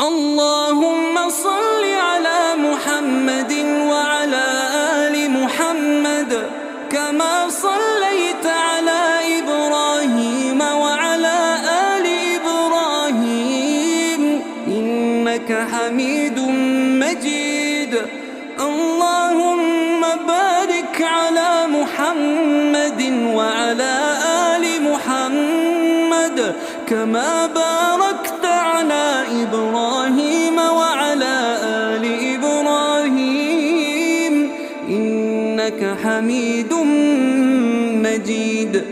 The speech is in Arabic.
اللهم صل على محمد وعلى آل محمد كما صليت على إبراهيم وعلى آل إبراهيم إنك حميد مجيد. اللهم بارك على محمد وعلى آل محمد كما باركت على إبراهيم وعلى آل إبراهيم إنك حميد